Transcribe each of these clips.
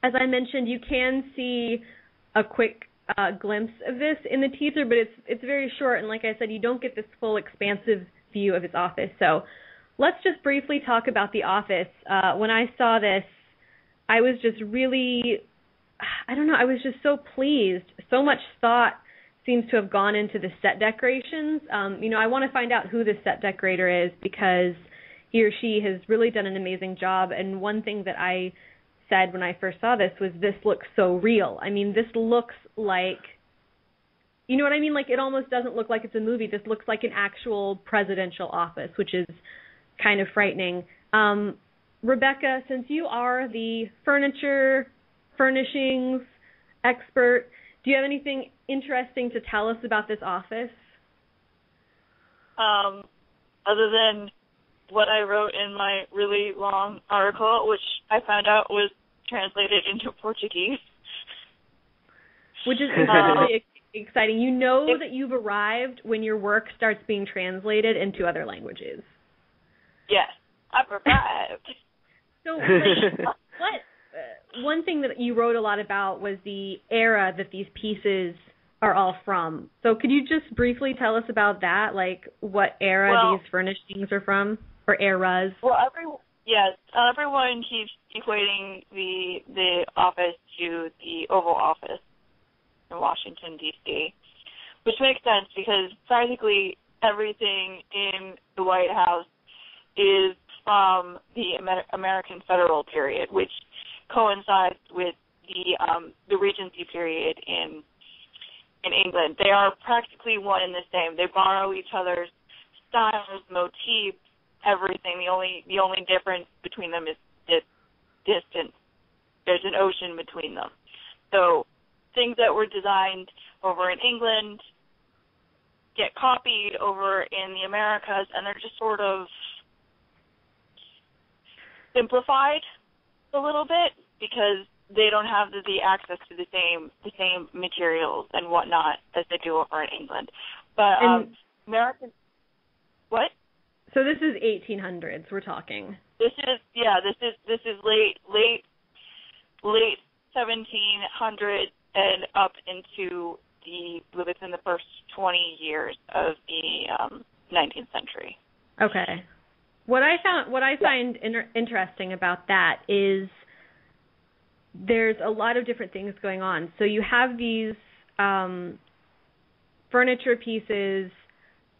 as I mentioned, you can see a quick glimpse of this in the teaser, but it's very short, and like I said, you don't get this full expansive view of his office. So let's just briefly talk about the office. When I saw this, I was just really, I don't know, I was just so pleased. So much thought seems to have gone into the set decorations. I want to find out who this set decorator is because he or she has really done an amazing job. And one thing that I said when I first saw this was, this looks so real. I mean, this looks like, you know what I mean? Like, it almost doesn't look like it's a movie. This looks like an actual presidential office, which is kind of frightening. Rebekah, since you are the furniture furnishings expert, do you have anything interesting to tell us about this office? Other than what I wrote in my really long article, which I found out was translated into Portuguese. Which is really exciting. You know that you've arrived when your work starts being translated into other languages. Yes, I've arrived. So, one thing that you wrote a lot about was the era that these pieces are all from. So could you just briefly tell us about that, like what era these furnishings are from, or eras? Well, everyone keeps equating the office to the Oval Office in Washington, D.C., which makes sense because practically everything in the White House is from the American federal period, which coincides with the Regency period in England. They are practically one and the same. They borrow each other's styles, motifs, everything. The only difference between them is distance. There's an ocean between them. So things that were designed over in England get copied over in the Americas, and they're just sort of simplified a little bit because they don't have the access to the same materials and whatnot as they do over in England. But American, what? So this is 1800s we're talking. This is late 1700s and up into within the first 20 years of the 19th century. Okay. What I find interesting about that is there's a lot of different things going on. So you have these furniture pieces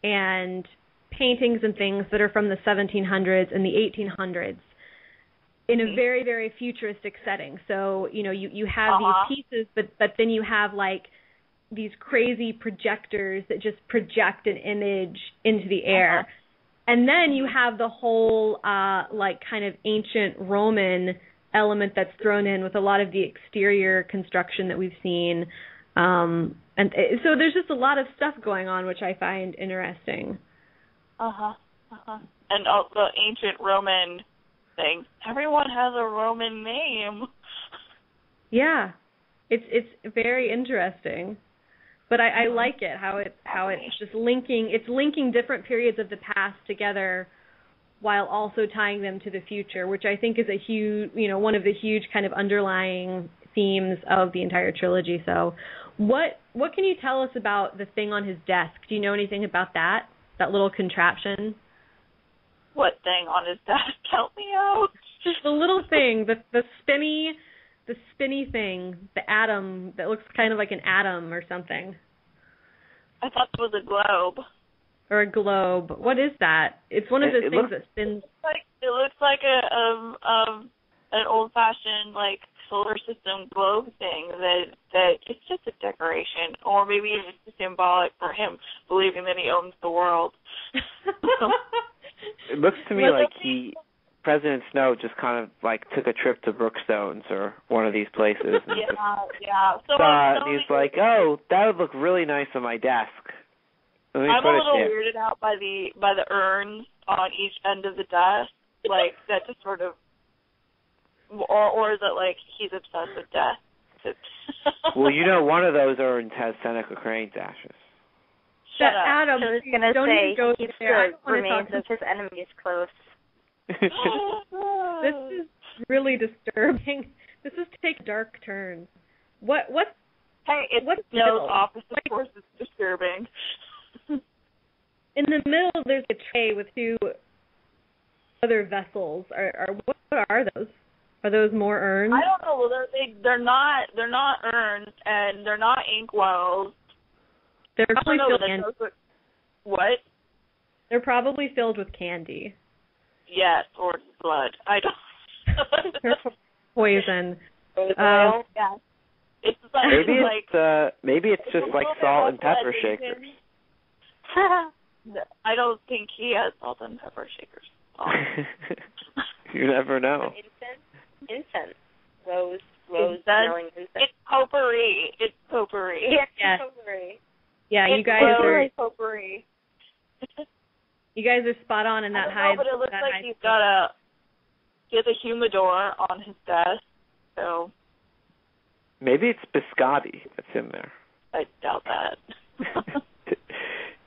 and paintings and things that are from the 1700s and the 1800s in a very, very futuristic setting. So, you have these pieces, but then you have like these crazy projectors that just project an image into the air. And then you have the whole like kind of ancient Roman element that's thrown in with a lot of the exterior construction that we've seen. And so there's just a lot of stuff going on, which I find interesting. And all the ancient Roman things. Everyone has a Roman name. Yeah. It's very interesting. But I like it, how it's just linking different periods of the past together while also tying them to the future, which I think is a huge, one of the huge kind of underlying themes of the entire trilogy. So what can you tell us about the thing on his desk? Do you know anything about that little contraption? What thing on his desk? Help me out. Just the little thing, the spinny thing, the atom that looks kind of like an atom or something. I thought it was a globe. Or a globe. What is that? It's one of those things that spins. It looks like an old-fashioned like solar system globe thing that it's just a decoration, or maybe it's symbolic for him believing that he owns the world. It looks to me like President Snow just kind of like took a trip to Brookstones or one of these places. And So he's like, oh, that would look really nice on my desk. I'm a little weirded out by the urns on each end of the desk. Like that just sort of, or is it like he's obsessed with death? Well, one of those urns has Seneca Crane's ashes. Shut up. Adam, I was going to say, he keeps the remains of his enemies close. This is really disturbing. This is take dark turns. What's Snow's office, of course, is disturbing. In the middle, there's a tray with two other vessels. What are those? Are those more urns? I don't know. They're not urns, and they're not inkwells. They're probably filled with what? They're probably filled with candy. Yes, or blood. I don't. Poison. Yeah. It's like maybe it's just like salt and pepper shakers. I don't think he has salt and pepper shakers. Oh. You never know. Incense. Rose smelling incense. It's potpourri. Yes. Potpourri. Yeah, you guys are potpourri. You guys are spot on in that high. But it looks like he has a humidor on his desk. So maybe it's biscotti that's in there. I doubt that.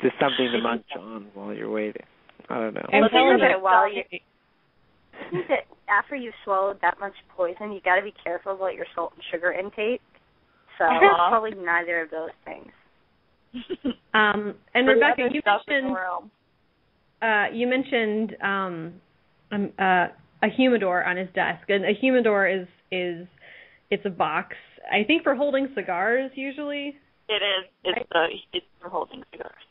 Just something to munch on while you're waiting. I don't know. I'm telling you, after you've swallowed that much poison, you got to be careful about your salt and sugar intake. So probably neither of those things. And Rebekah, you mentioned a humidor on his desk, and a humidor is it's a box, I think, for holding cigars usually. It is. It's for holding cigars.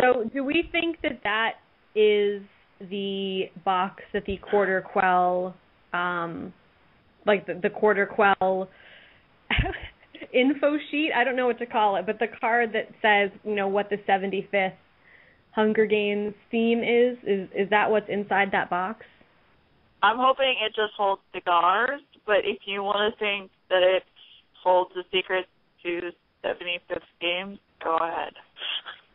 So, do we think that is the box that the quarter quell, like the quarter quell info sheet? I don't know what to call it, but the card that says, what the 75th Hunger Games theme is that what's inside that box? I'm hoping it just holds cigars, but if you want to think that it holds the secret to 75th Games, go ahead.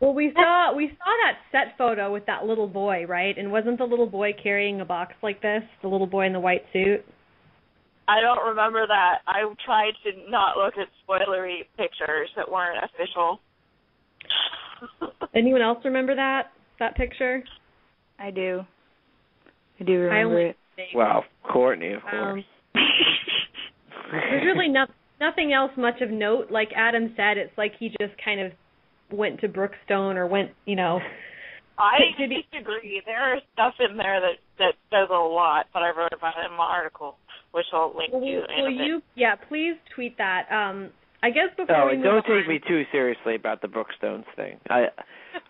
Well, we saw that set photo with that little boy, right? And wasn't the little boy carrying a box like this, the little boy in the white suit? I don't remember that. I tried to not look at spoilery pictures that weren't official. Anyone else remember that picture? I do remember it. Well, Courtney, of course. There's really nothing else much of note. Like Adam said, it's like he just kind of went to Brookstone or went, I disagree. There is stuff in there that says a lot, but I wrote about it in my article, which I'll link to in a bit. Please tweet that. I guess before we move don't take me too seriously about the Brookstones thing. I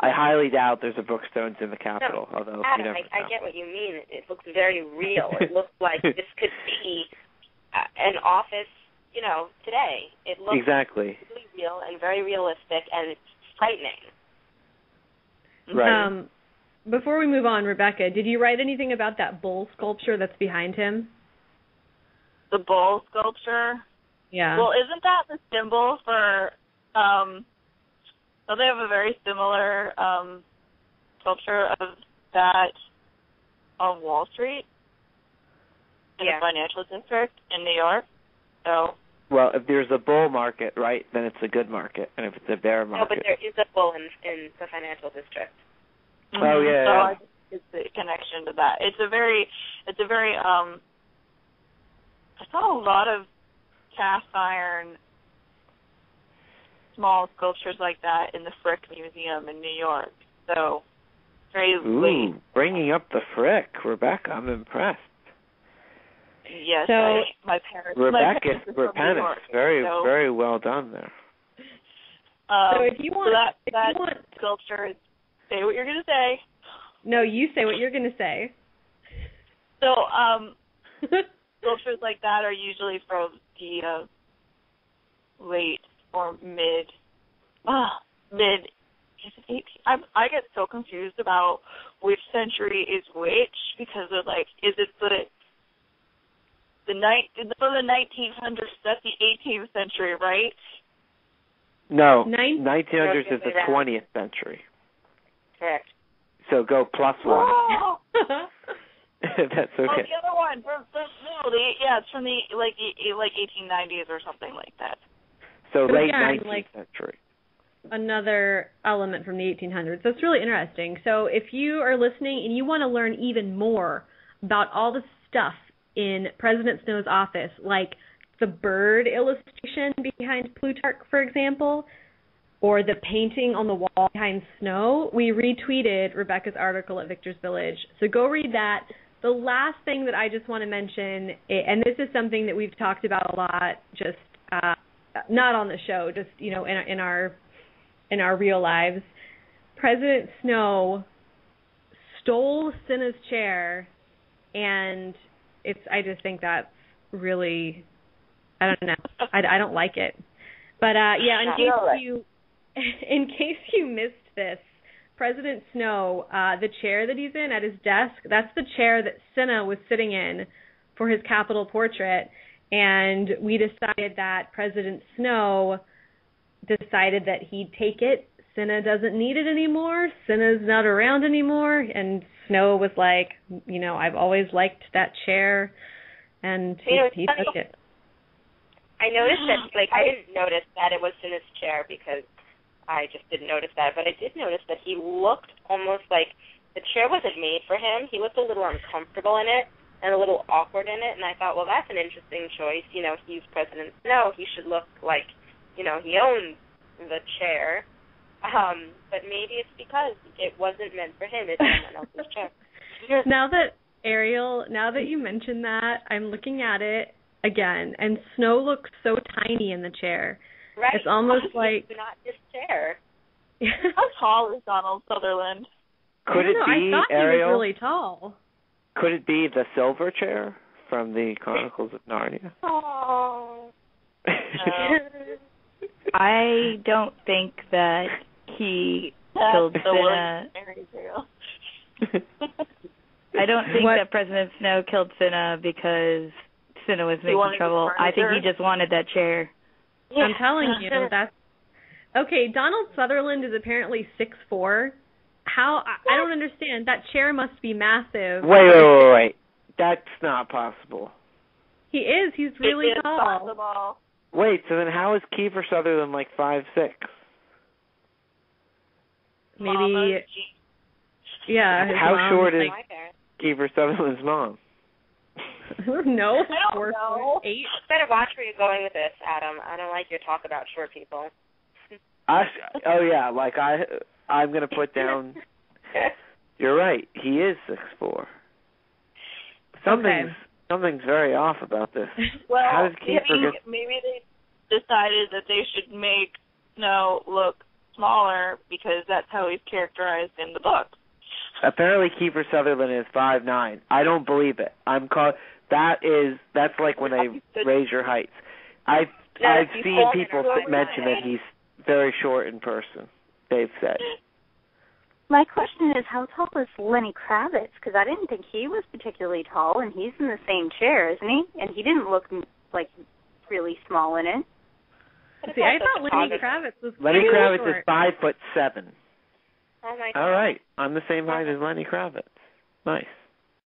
highly doubt there's a Brookstones in the Capitol. No, although Adam, you never I get what you mean. It looks very real. It looks like this could be an office, today. It looks exactly really real and very realistic and frightening. Right. Before we move on, Rebekah, did you write anything about that bull sculpture that's behind him? The bull sculpture? Yeah. Well, isn't that the symbol for, they have a very similar sculpture of that on Wall Street in the financial district in New York. So. Well, if there's a bull market, right, then it's a good market, and if it's a bear market. No, but there is a bull in the financial district. Mm-hmm. Oh yeah. So I think it's the connection to that. It's a very I saw a lot of cast iron small sculptures like that in the Frick Museum in New York. So very late. Bringing up the Frick, Rebekah, I'm impressed. Yes, so, my parents. Rebekah, very well done there. So if you want, that sculpture, say what you're going to say. No, you say what you're going to say. So, sculptures like that are usually from the late or mid. Is it 18? I get so confused about which century is which because of is it from the 1900s? That's the 18th century, right? No, 1900s is the 20th century. Correct. So go +1. Oh! That's okay. Oh, the other one, it's from the 1890s or something like that. So late 19th century. Another element from the 1800s. That's really interesting. So if you are listening and you want to learn even more about all the stuff in President Snow's office, like the bird illustration behind Plutarch, for example, or the painting on the wall behind Snow, we retweeted Rebekah's article at Victor's Village. So go read that. The last thing that I just want to mention, and this is something that we've talked about a lot, just not on the show, just in our real lives. President Snow stole Cinna's chair, and I just think that's really, I don't know, I don't like it. But in case you missed this, President Snow, the chair that he's in at his desk, that's the chair that Cinna was sitting in for his Capitol portrait. And we decided that President Snow decided that he'd take it. Cinna doesn't need it anymore. Cinna's not around anymore. And Snow was like, I've always liked that chair. And he took it. I noticed that, I didn't notice that it was Cinna's chair because I just didn't notice that. But I did notice that he looked almost like the chair wasn't made for him. He looked a little uncomfortable in it and a little awkward in it. And I thought, well, that's an interesting choice. He's President Snow. He should look like, he owns the chair. But maybe it's because it wasn't meant for him. It's someone else's chair. Now that you mentioned that, I'm looking at it again, and Snow looks so tiny in the chair. Right. It's almost like not this chair. How tall is Donald Sutherland? Could it be, I thought Ariel? He was really tall. Could it be the silver chair from the Chronicles of Narnia? Oh. I don't think that he killed Cinna. I don't think that President Snow killed Cinna because Cinna was making trouble. I think he just wanted that chair. Yeah. I'm telling you, that's okay. Donald Sutherland is apparently 6'4". How? I don't understand. That chair must be massive. Wait. That's not possible. He is. He's really tall. Possible. Wait, so then how is Kiefer Sutherland 5'6"? Maybe. Yeah. How short is Kiefer Sutherland's mom? I don't know. I don't know. 8. Better watch where you're going with this, Adam. I don't like your talk about short people. I'm going to put down. You're right. He is 6'4". Something's very off about this. Well, how does Kiefer maybe they decided that they should make Snow look smaller because that's how he's characterized in the book. Apparently, Kiefer Sutherland is 5'9". I don't believe it. That's like when they raise your heights. I've seen people mention that he's very short in person. They've said. My question is, how tall is Lenny Kravitz? Because I didn't think he was particularly tall, and he's in the same chair, isn't he? And he didn't look really small in it. See, I thought Lenny Kravitz was Lenny Kravitz short. is 5'7". Oh my God. All right, I'm the same height as Lenny Kravitz. Nice.